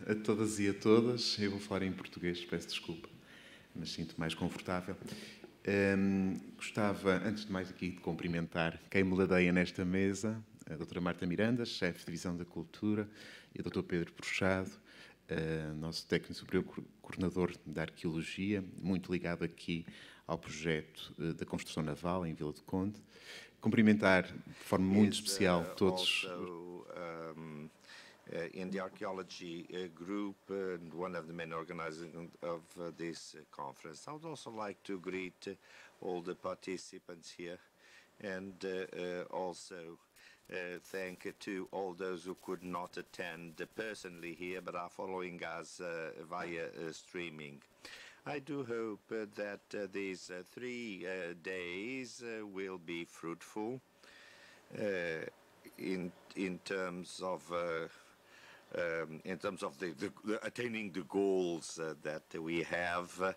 a todas e a todas. Eu vou falar em português, peço desculpa, mas sinto mais confortável. Gostava, antes de mais, aqui de cumprimentar quem me ladeia nesta mesa, a doutora Marta Miranda, chefe de Divisão da Cultura, e o doutor Pedro Bruxado, nosso técnico superior coordenador da Arqueologia, muito ligado aqui ao projeto da construção naval em Vila do Conde. Cumprimentar de forma muito especial todos. In the archaeology group and one of the main organizers of this conference. I would also like to greet all the participants here and also thank to all those who could not attend personally here but are following us via streaming. I do hope that these 3 days will be fruitful in terms of attaining the goals that we have,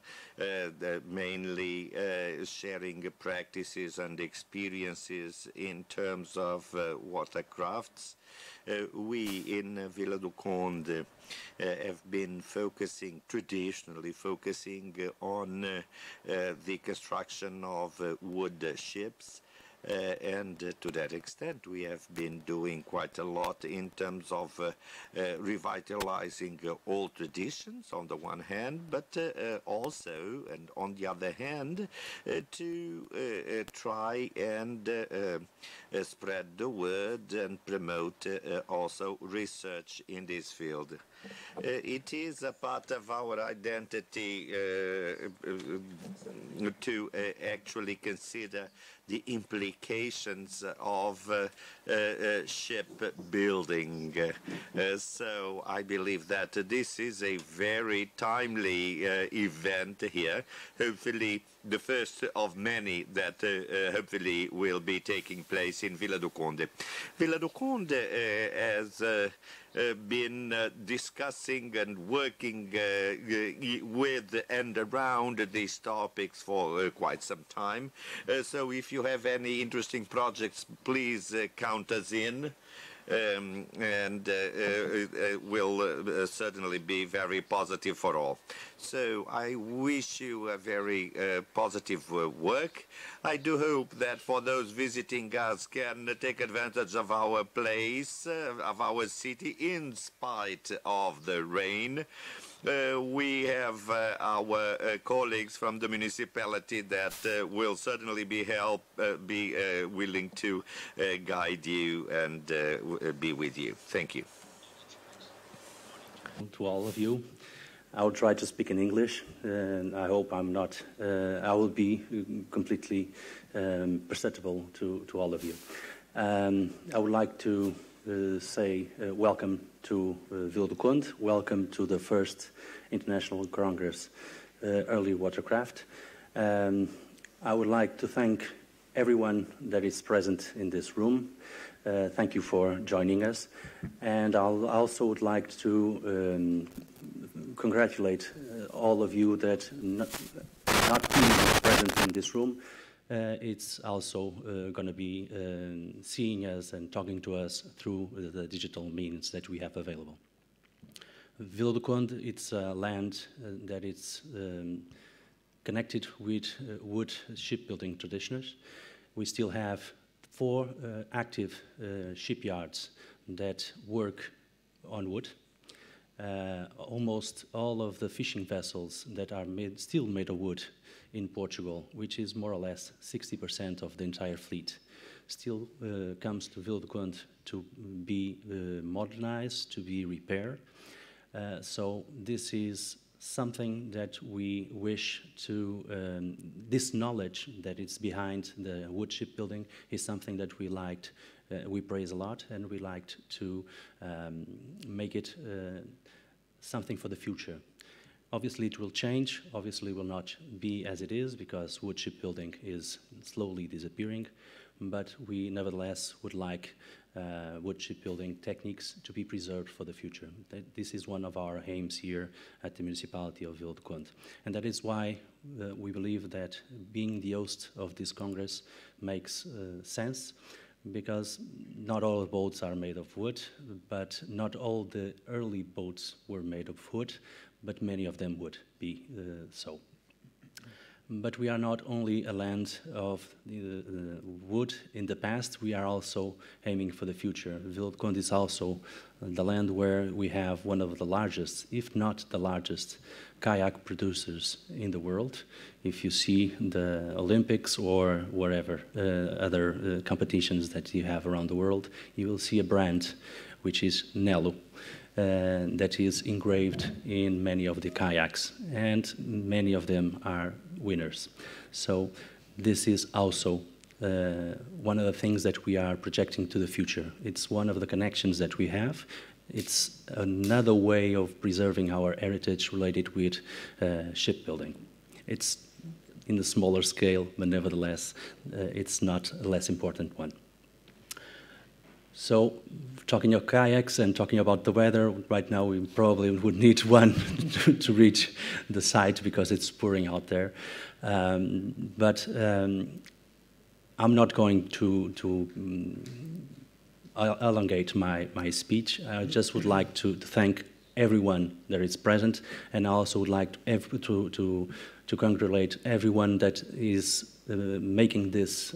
mainly sharing practices and experiences in terms of watercrafts. We in Vila do Conde have been traditionally focusing on the construction of wood ships. And to that extent, we have been doing quite a lot in terms of revitalizing old traditions on the one hand, but also, and on the other hand, to try and spread the word and promote also research in this field. It is a part of our identity to actually consider the implications of shipbuilding. So I believe that this is a very timely event here, hopefully the first of many that hopefully will be taking place in Vila do Conde. Vila do Conde has been discussing and working with and around these topics for quite some time. So if you have any interesting projects, please count us in. And will certainly be very positive for all. So I wish you a very positive work. I do hope that for those visiting us can take advantage of our place, of our city, in spite of the rain. We have our colleagues from the municipality that will certainly be willing to guide you and be with you. Thank you. To all of you, I will try to speak in English, and I hope I will be completely perceptible to all of you. I would like to say welcome to Vila do Conde, welcome to the first International Congress Early Watercraft. I would like to thank everyone that is present in this room. Thank you for joining us. And I also would like to congratulate all of you that not being present in this room. It's also going to be seeing us and talking to us through the digital means that we have available. Vila do Conde, it's a land that is connected with wood shipbuilding traditions. We still have 4 active shipyards that work on wood. Almost all of the fishing vessels that are still made of wood in Portugal, which is more or less 60% of the entire fleet, still comes to Vila do Conde to be modernized, to be repaired. So this is something that we wish to, this knowledge that is behind the wood shipbuilding is something that we praise a lot, and we liked to make it something for the future. Obviously it will change, obviously will not be as it is because wood shipbuilding is slowly disappearing, but we nevertheless would like wood shipbuilding techniques to be preserved for the future. This is one of our aims here at the municipality of Vila do Conde. And that is why we believe that being the host of this Congress makes sense. because not all boats are made of wood, but not all the early boats were made of wood, but many of them would be so. But we are not only a land of wood in the past, we are also aiming for the future. Wildkond is also the land where we have one of the largest, if not the largest, kayak producers in the world. If you see the Olympics or wherever, other competitions that you have around the world, you will see a brand which is Nelo. That is engraved in many of the kayaks, and many of them are winners. So this is also one of the things that we are projecting to the future. It's one of the connections that we have. It's another way of preserving our heritage related with shipbuilding. It's in a smaller scale, but nevertheless, it's not a less important one. So, talking of kayaks and talking about the weather, right now we probably would need one to reach the site because it's pouring out there. But I'm not going to elongate my speech. I just would like to thank everyone that is present, and I also would like to congratulate everyone that is making this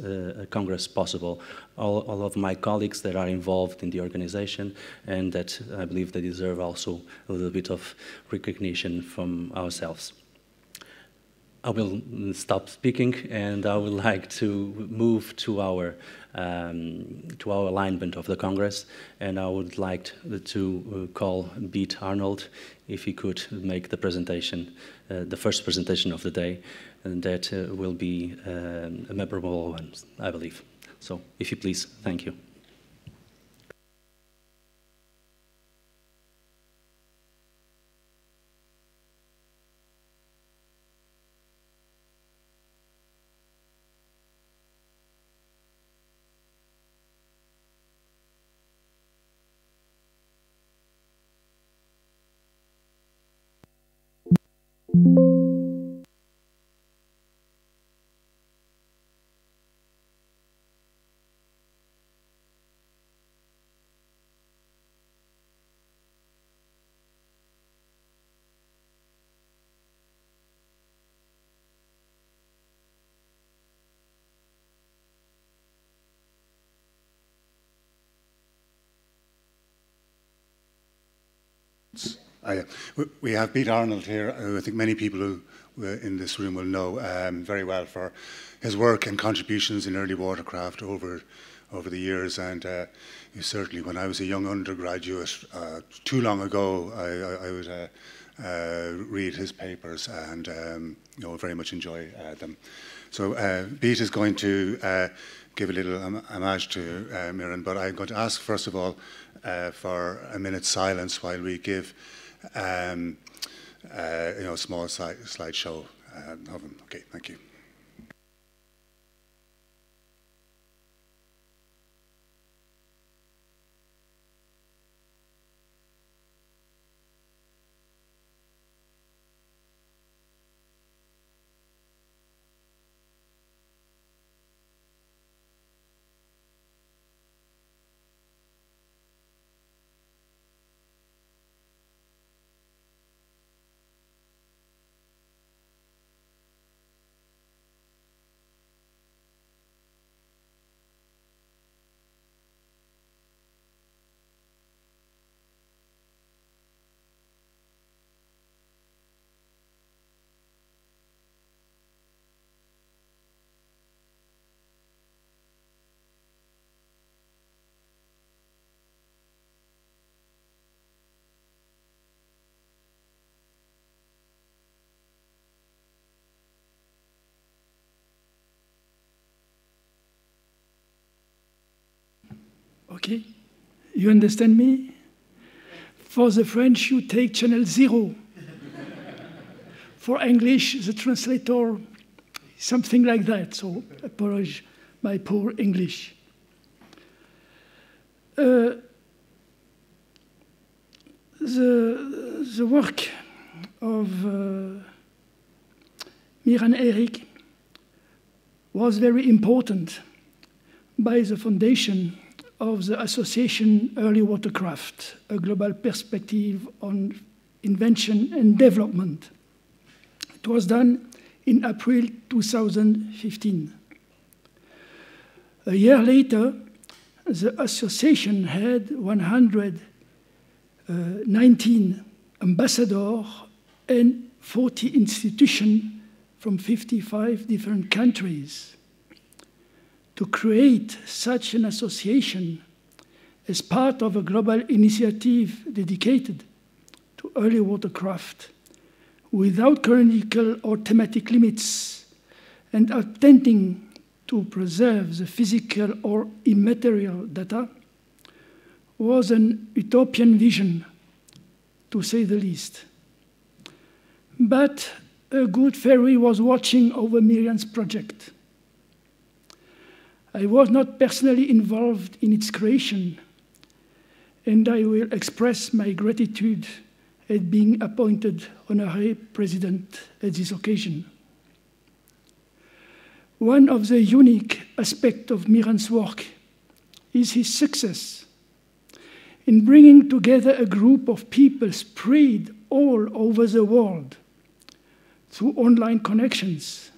Congress possible, all of my colleagues that are involved in the organization, and that I believe they deserve also a little bit of recognition from ourselves. I will stop speaking, and I would like to move to our alignment of the Congress, and I would like to call Beat Arnold if he could make the presentation, the first presentation of the day, and that will be a memorable one, I believe. So, if you please, thank you. We have Pete Arnold here, who I think many people who in this room will know very well for his work and contributions in early watercraft over the years. And certainly, when I was a young undergraduate, too long ago, I would read his papers and very much enjoy them. So Pete is going to give a little homage to Mirren, but I'm going to ask first of all for a minute's silence while we give a small slideshow of him. Okay, thank you. Okay, you understand me? For the French, you take channel 0. For English, the translator, something like that. So, apologize my poor English. The work of Mir and Eric was very important, by the foundation of the association Early Watercraft, a global perspective on invention and development. It was done in April 2015. A year later, the association had 119 ambassadors and 40 institutions from 55 different countries. To create such an association as part of a global initiative dedicated to early watercraft, without chronological or thematic limits, and attempting to preserve the physical or immaterial data, was an utopian vision, to say the least. But a good fairy was watching over Miriam's project. I was not personally involved in its creation, and I will express my gratitude at being appointed honorary president at this occasion. One of the unique aspects of Miran's work is his success in bringing together a group of people spread all over the world through online connections.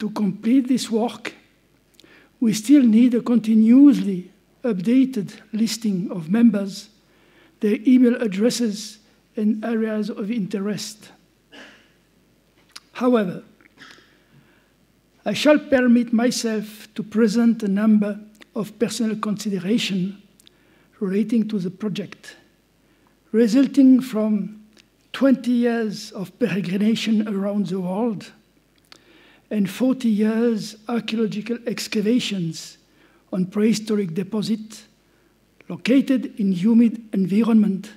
To complete this work, we still need a continuously updated listing of members, their email addresses, and areas of interest. However, I shall permit myself to present a number of personal considerations relating to the project, resulting from 20 years of peregrination around the world and 40 years archaeological excavations on prehistoric deposits located in humid environment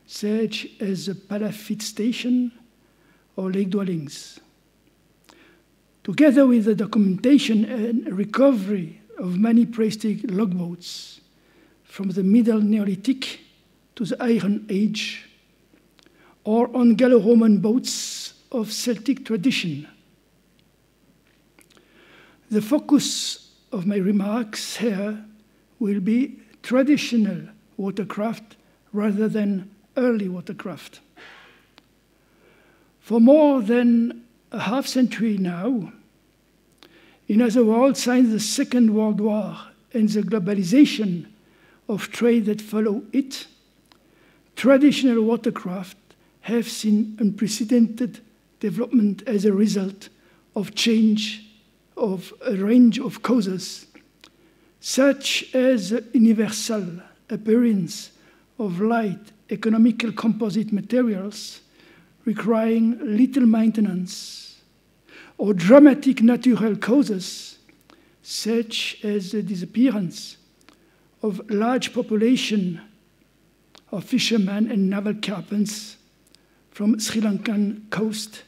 such as the Palafit Station or Lake Dwellings. Together with the documentation and recovery of many prehistoric logboats from the Middle Neolithic to the Iron Age, or on Gallo-Roman boats of Celtic tradition. The focus of my remarks here will be traditional watercraft rather than early watercraft. For more than a half-century now, in other words, since the Second World War and the globalization of trade that followed it, traditional watercraft have seen unprecedented development as a result of change of a range of causes, such as the universal appearance of light economical composite materials requiring little maintenance, or dramatic natural causes, such as the disappearance of large population of fishermen and naval captains from Sri Lankan coast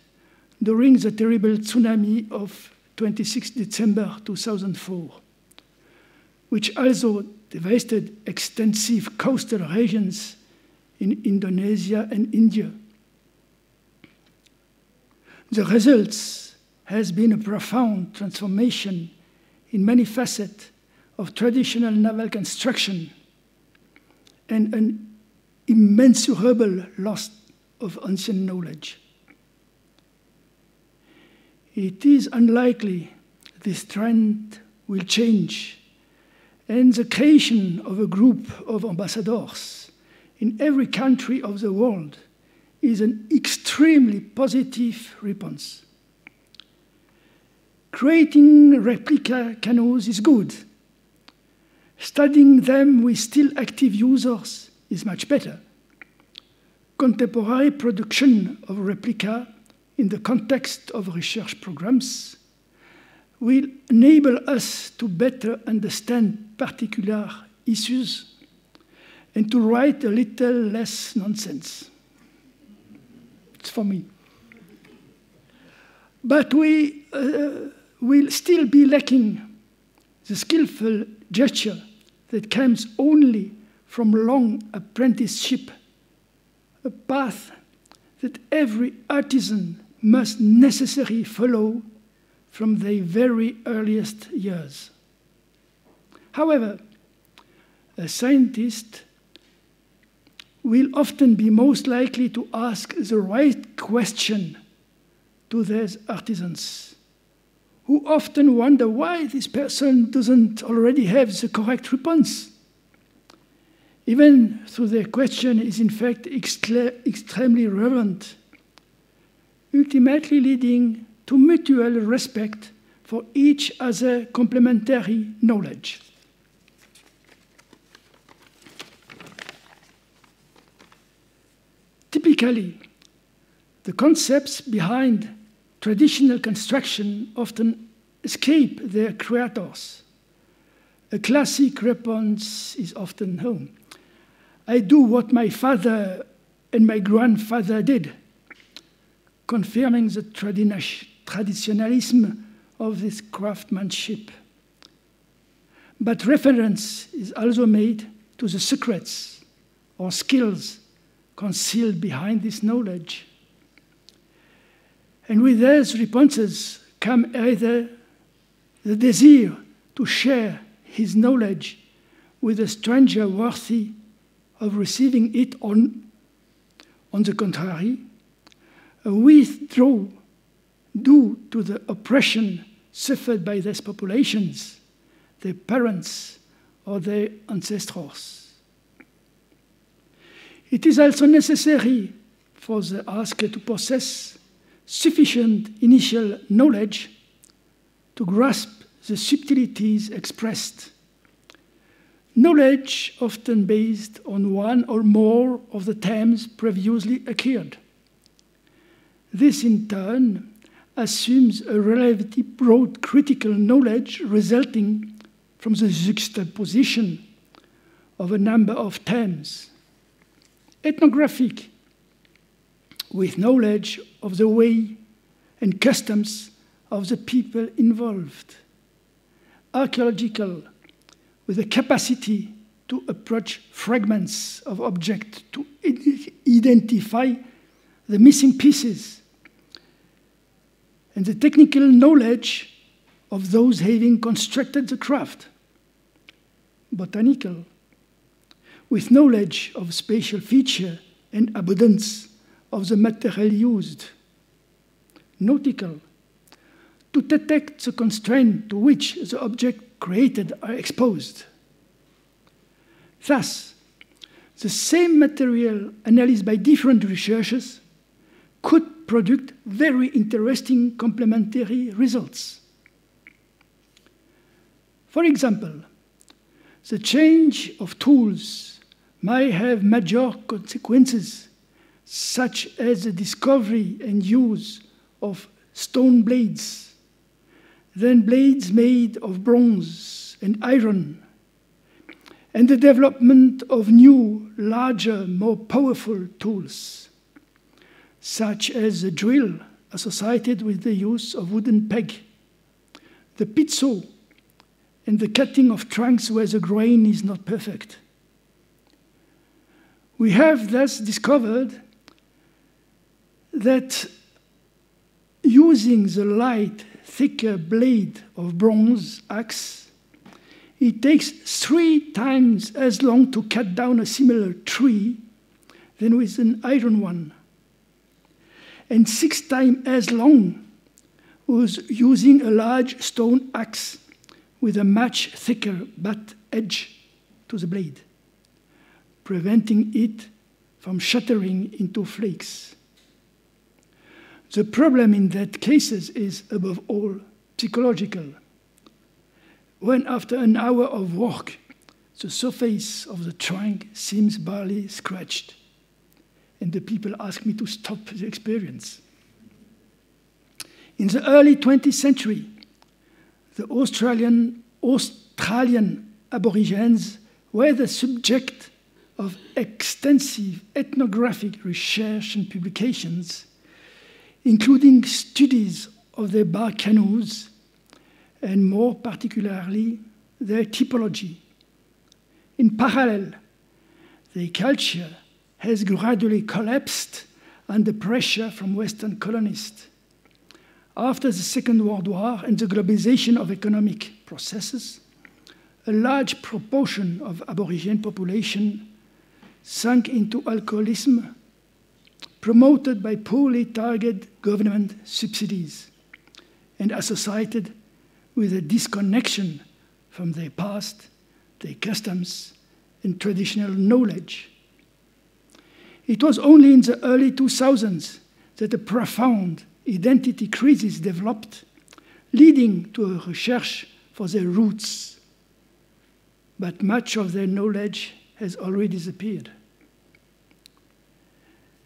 during the terrible tsunami of 26 December 2004, which also devastated extensive coastal regions in Indonesia and India. The results has been a profound transformation in many facets of traditional naval construction and an immeasurable loss of ancient knowledge. It is unlikely this trend will change, and the creation of a group of ambassadors in every country of the world is an extremely positive response. Creating replica canoes is good. Studying them with still active users is much better. Contemporary production of replica in the context of research programs will enable us to better understand particular issues and to write a little less nonsense. It's for me. But we will still be lacking the skillful gesture that comes only from long apprenticeship, a path that every artisan must necessarily follow from their very earliest years. However, a scientist will often be most likely to ask the right question to their artisans, who often wonder why this person doesn't already have the correct response, even though their question is in fact extremely relevant, ultimately leading to mutual respect for each other's complementary knowledge. Typically, the concepts behind traditional construction often escape their creators. A classic response is often home. I do what my father and my grandfather did, confirming the traditionalism of this craftsmanship. But reference is also made to the secrets or skills concealed behind this knowledge. And with those responses come either the desire to share his knowledge with a stranger worthy of receiving it, on the contrary, a withdrawal due to the oppression suffered by these populations, their parents, or their ancestors. It is also necessary for the asker to possess sufficient initial knowledge to grasp the subtleties expressed. Knowledge often based on one or more of the terms previously occurred. This, in turn, assumes a relatively broad critical knowledge resulting from the juxtaposition of a number of terms. Ethnographic, with knowledge of the way and customs of the people involved. Archaeological, with the capacity to approach fragments of objects to identify the missing pieces, and the technical knowledge of those having constructed the craft. Botanical, with knowledge of spatial feature and abundance of the material used. Nautical, to detect the constraint to which the object created are exposed. Thus, the same material analyzed by different researchers could produce very interesting complementary results. For example, the change of tools might have major consequences, such as the discovery and use of stone blades, then blades made of bronze and iron, and the development of new, larger, more powerful tools, such as the drill associated with the use of wooden peg, the pit saw, and the cutting of trunks where the grain is not perfect. We have thus discovered that using the light, thicker blade of bronze axe, it takes 3 times as long to cut down a similar tree than with an iron one, and 6 times as long with using a large stone axe with a much thicker butt edge to the blade, preventing it from shattering into flakes. The problem in that cases is, above all, psychological. When after an hour of work, the surface of the trunk seems barely scratched, and the people ask me to stop the experience. In the early 20th century, the Australian Aborigines were the subject of extensive ethnographic research and publications, including studies of their bark canoes, and more particularly, their typology. In parallel, their culture has gradually collapsed under pressure from Western colonists. After the Second World War and the globalization of economic processes, a large proportion of Aborigine population sunk into alcoholism, promoted by poorly targeted government subsidies and associated with a disconnection from their past, their customs, and traditional knowledge. It was only in the early 2000s that a profound identity crisis developed, leading to a research for their roots. But much of their knowledge has already disappeared.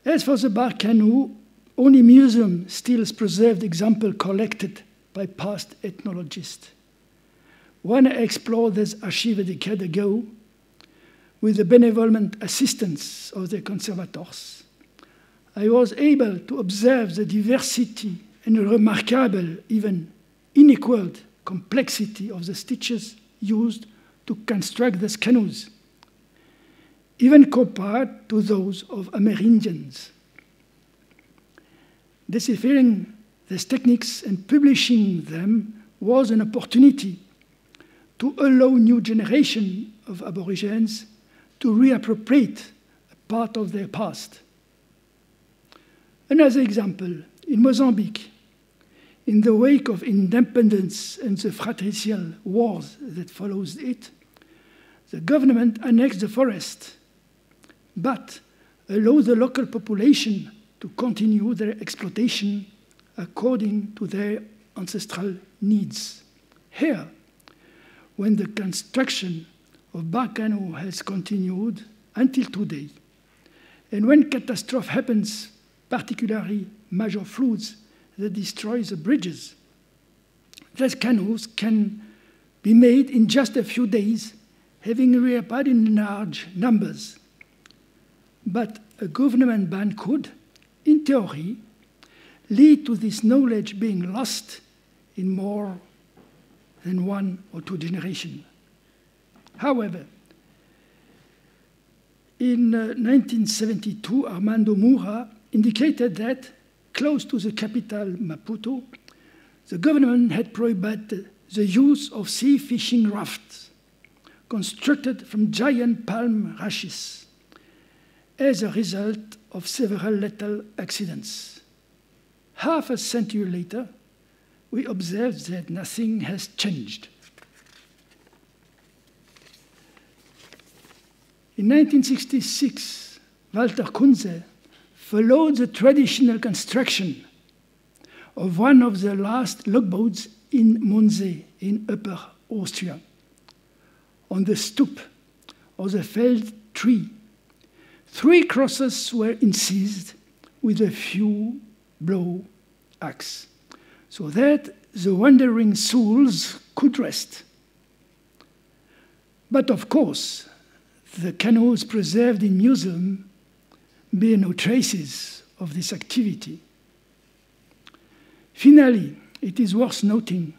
As for the bark canoe, only museum still preserved examples collected by past ethnologists. When I explored this archive a decade ago, with the benevolent assistance of the conservators, I was able to observe the diversity and remarkable, even unequaled complexity of the stitches used to construct these canoes, even compared to those of Amerindians. Deciphering these techniques and publishing them was an opportunity to allow new generation of Aborigines to reappropriate a part of their past. Another example, in Mozambique, in the wake of independence and the fratricial wars that follows it, the government annexed the forest, but allowed the local population to continue their exploitation according to their ancestral needs. Here, when the construction of bark canoe has continued until today, and when catastrophe happens, particularly major floods that destroy the bridges, these canoes can be made in just a few days, having reappeared in large numbers. But a government ban could, in theory, lead to this knowledge being lost in more than 1 or 2 generations. However, in 1972, Armando Moura indicated that, close to the capital, Maputo, the government had prohibited the use of sea fishing rafts constructed from giant palm rushes as a result of several lethal accidents. Half a century later, we observe that nothing has changed. In 1966, Walter Kunze followed the traditional construction of one of the last logboats in Mondsee in Upper Austria. On the stoop of the felled tree, 3 crosses were incised with a few blow axe, so that the wandering souls could rest. But of course, the canoes preserved in museum bear no traces of this activity. Finally, it is worth noting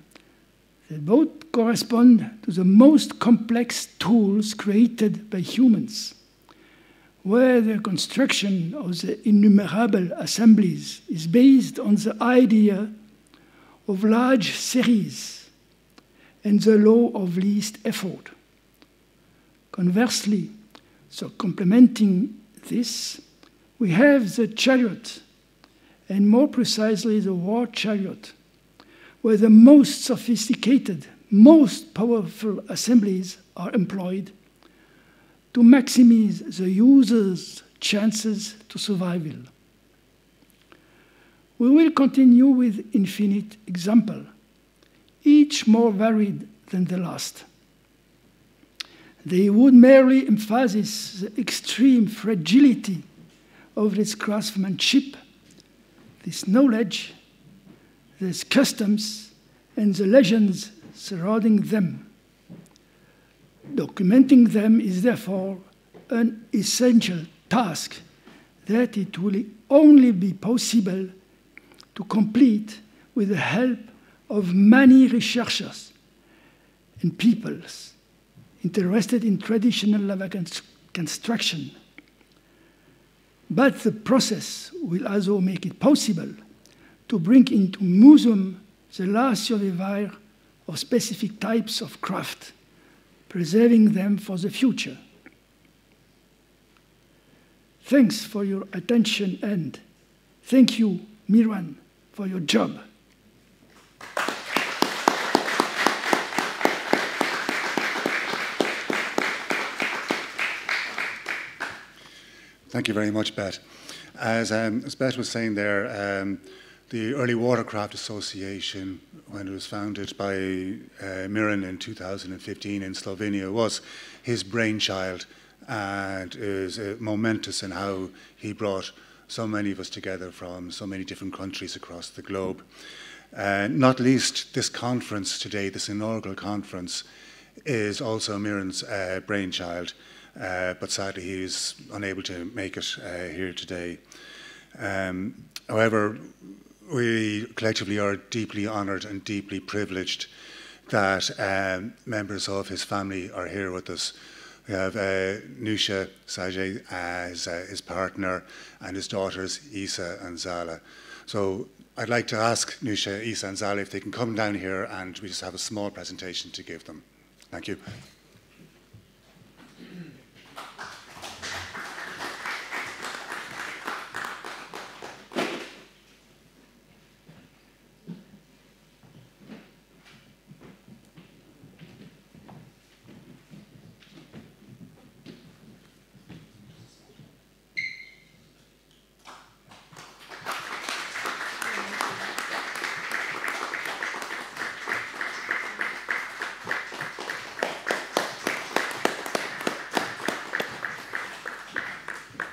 that both correspond to the most complex tools created by humans, where the construction of the innumerable assemblies is based on the idea of large series and the law of least effort. Conversely, so complementing this, we have the chariot, and more precisely the war chariot, where the most sophisticated, most powerful assemblies are employed to maximize the user's chances to survival. We will continue with infinite examples, each more varied than the last. They would merely emphasize the extreme fragility of this craftsmanship, this knowledge, these customs, and the legends surrounding them. Documenting them is therefore an essential task that it will only be possible to complete with the help of many researchers and peoples interested in traditional lava construction. But the process will also make it possible to bring into museum the last survivor of specific types of craft, preserving them for the future. Thanks for your attention, and thank you, Miran, for your job. Thank you very much, Bet. As Bet was saying there, the Early Watercraft Association, when it was founded by Miran in 2015 in Slovenia, was his brainchild, and is momentous in how he brought so many of us together from so many different countries across the globe. Not least this conference today, this inaugural conference, is also Miran's brainchild, but sadly he is unable to make it here today. However, we collectively are deeply honoured and deeply privileged that members of his family are here with us. We have Nusha Sajay as his partner, and his daughters Isa and Zala. So I'd like to ask Nusha, Isa and Zala if they can come down here, and we just have a small presentation to give them. Thank you.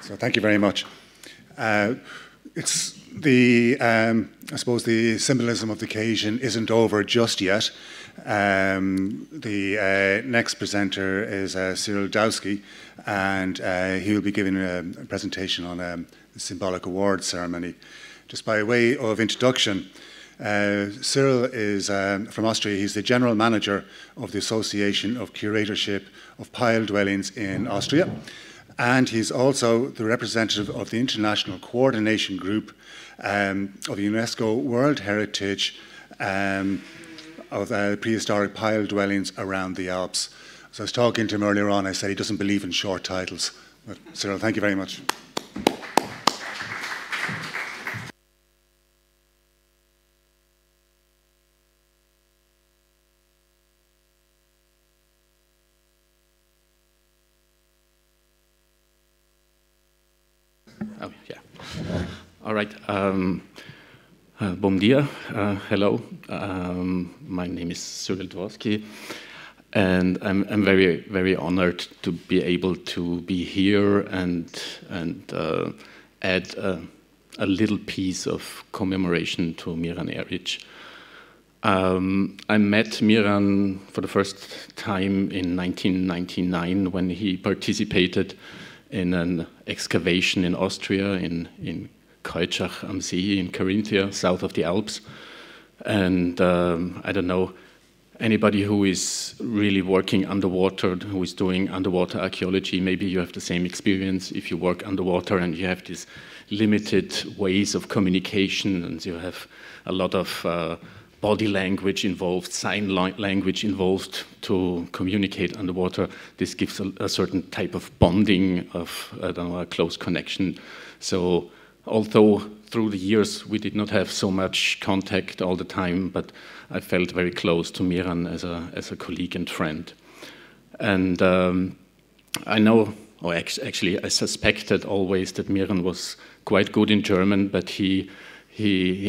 So thank you very much. It's the, I suppose the symbolism of the occasion isn't over just yet. The next presenter is Cyril Dowski, and he will be giving a presentation on the Symbolic Award ceremony. Just by way of introduction, Cyril is from Austria. He's the General Manager of the Association of Curatorship of Pile Dwellings in Austria. And he's also the representative of the International Coordination Group of the UNESCO World Heritage of prehistoric pile dwellings around the Alps. So I was talking to him earlier on, I said he doesn't believe in short titles. But Cyril, thank you very much. Oh, yeah. All right. Bom dia. Hello. My name is Cyril Dworsky, and I'm very, very honored to be able to be here and add a little piece of commemoration to Miran Eric. I met Miran for the first time in 1999 when he participated in an excavation in Austria, in Kreuzach am See, in Carinthia, south of the Alps. And I don't know, anybody who is really working underwater, who is doing underwater archaeology, maybe you have the same experience if you work underwater and you have these limited ways of communication, and you have a lot of body language involved, sign language involved to communicate underwater. This gives a certain type of bonding, of I don't know, a close connection. So although through the years we did not have so much contact all the time, but I felt very close to Miran as a colleague and friend. And I know, or actually I suspected always that Miran was quite good in German, but he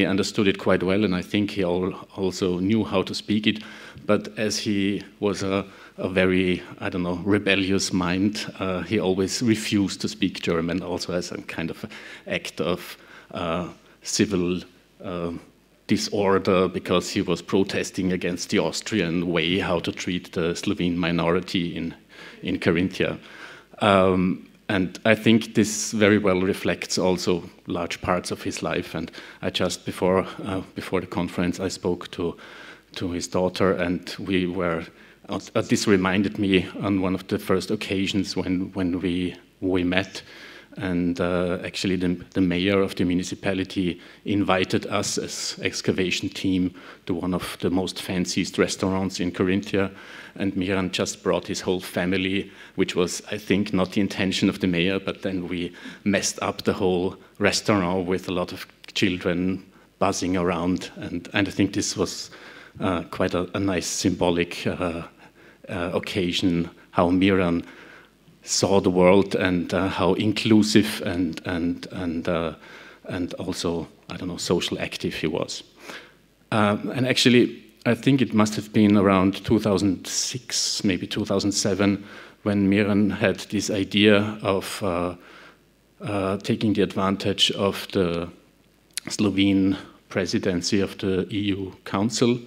understood it quite well, and I think he also knew how to speak it. But as he was a very, I don't know, rebellious mind, he always refused to speak German, also as a kind of act of civil disorder, because he was protesting against the Austrian way how to treat the Slovene minority in Carinthia. And I think this very well reflects also large parts of his life. And I just before the conference, I spoke to his daughter, and we were. This reminded me on one of the first occasions when we met. And actually the mayor of the municipality invited us as excavation team to one of the most fanciest restaurants in Carinthia. And Miran just brought his whole family, which was, I think, not the intention of the mayor, but then we messed up the whole restaurant with a lot of children buzzing around. And I think this was quite a nice symbolic occasion, how Miran saw the world and how inclusive and also, I don't know, social active he was. And actually, I think it must have been around 2006, maybe 2007, when Miran had this idea of taking the advantage of the Slovene presidency of the EU Council.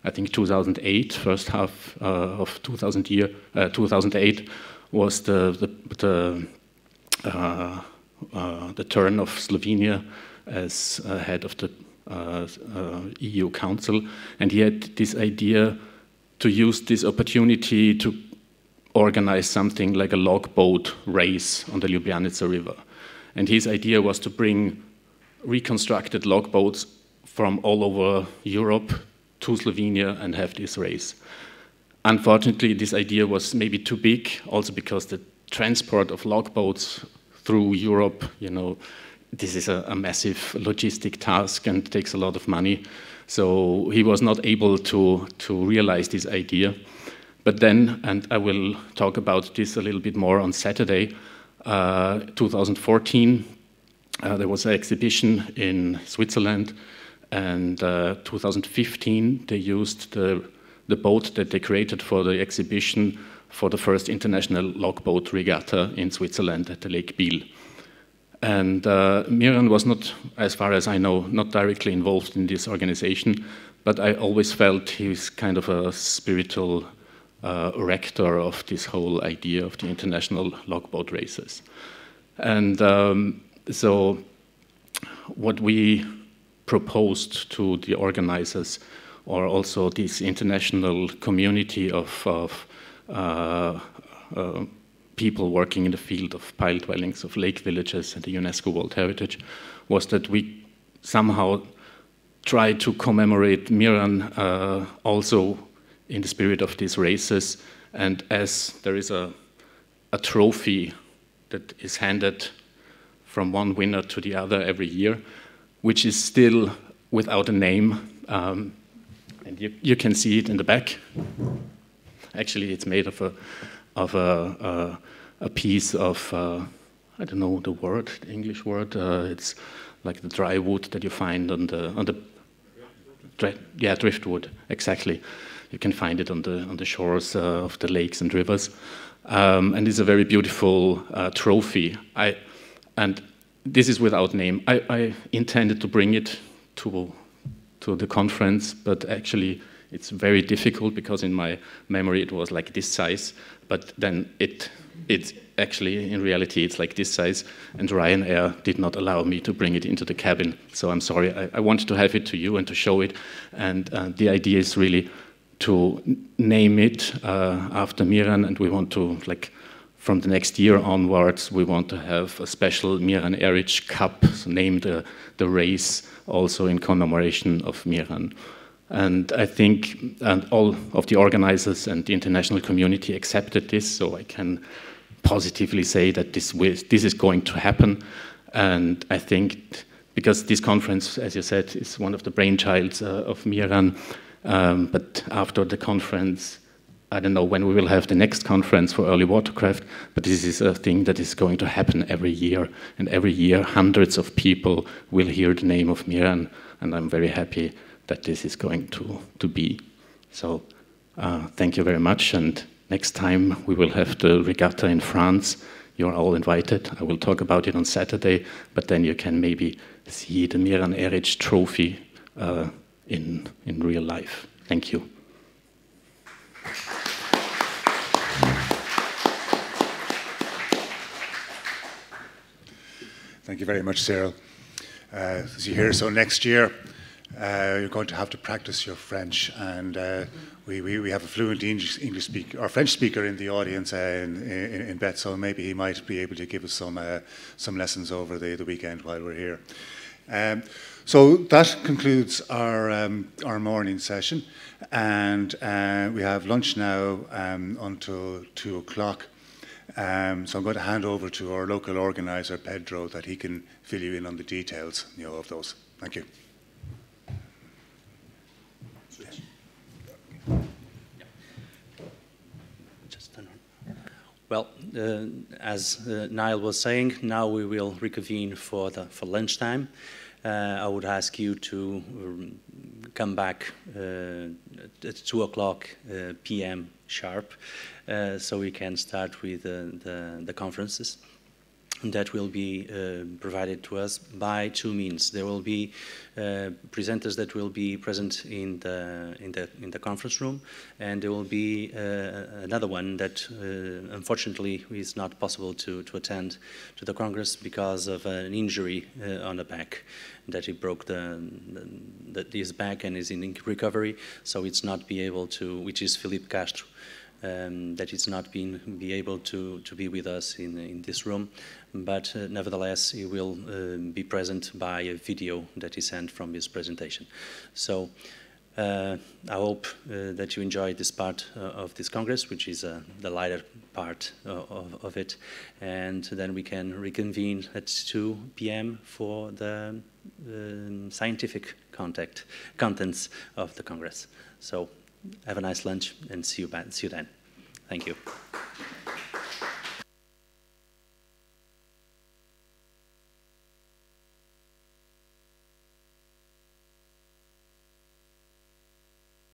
I think 2008, first half of 2008 was the turn of Slovenia as head of the EU Council, and he had this idea to use this opportunity to organize something like a logboat race on the Ljubljanica River. And his idea was to bring reconstructed logboats from all over Europe to Slovenia and have this race. Unfortunately, this idea was maybe too big, also because the transport of logboats through Europe, you know, this is a massive logistic task and takes a lot of money. So he was not able to realize this idea. But then, and I will talk about this a little bit more on Saturday, 2014, there was an exhibition in Switzerland, and 2015 they used the boat that they created for the exhibition for the first international logboat regatta in Switzerland at the Lake Biel. And Miran was not, as far as I know, not directly involved in this organization, but I always felt he was kind of a spiritual rector of this whole idea of the international logboat races. And so what we proposed to the organizers, or also this international community of people working in the field of pile dwellings, of lake villages and the UNESCO World Heritage, was that we somehow try to commemorate Miran also in the spirit of these races. And as there is a trophy that is handed from one winner to the other every year, which is still without a name, and you can see it in the back. Actually, it's made of a piece of I don't know the word, the English word. It's like the dry wood that you find on the driftwood. Exactly, you can find it on the shores of the lakes and rivers, and it's a very beautiful trophy. And this is without name. I intended to bring it to the conference, but actually it's very difficult because in my memory it was like this size, but then it's actually, in reality, it's like this size, and Ryanair did not allow me to bring it into the cabin. So I'm sorry, I wanted to have it to you and to show it, and the idea is really to name it after Miran, and we want to, like, from the next year onwards, we want to have a special Miran Eric Cup, so name the race also in commemoration of Miran. And I think all of the organizers and the international community accepted this, so I can positively say that this is going to happen. And I think, because this conference, as you said, is one of the brainchilds of Miran, but after the conference, I don't know when we will have the next conference for early watercraft, but this is a thing that is going to happen every year. And every year, hundreds of people will hear the name of Miran, and I'm very happy that this is going to be. So thank you very much, and next time we will have the regatta in France. You're all invited. I will talk about it on Saturday, but then you can maybe see the Miran Eric trophy in real life. Thank you. Thank you very much, Cyril. As you hear, so next year you're going to have to practice your French, and we have a fluent English speaker or French speaker in the audience in Beth, so maybe he might be able to give us some lessons over the weekend while we're here. So that concludes our morning session, and we have lunch now until 2 o'clock. So I'm going to hand over to our local organizer, Pedro, that he can fill you in on the details, of those. Thank you. Well, as Niall was saying, now we will reconvene for lunchtime. I would ask you to come back at 2 o'clock p.m. sharp, so we can start with the conferences that will be provided to us by two means. There will be presenters that will be present in the conference room, and there will be another one that unfortunately is not possible to attend to the Congress because of an injury on the back, that he broke his back and is in recovery, so it's not be able to, which is Felipe Castro. That it's not be able to be with us in this room, but nevertheless he will be present by a video that is sent from his presentation. So I hope that you enjoyed this part of this Congress, which is the lighter part of it, and then we can reconvene at 2 p.m. for the scientific contents of the Congress. So have a nice lunch and see you then. Thank you.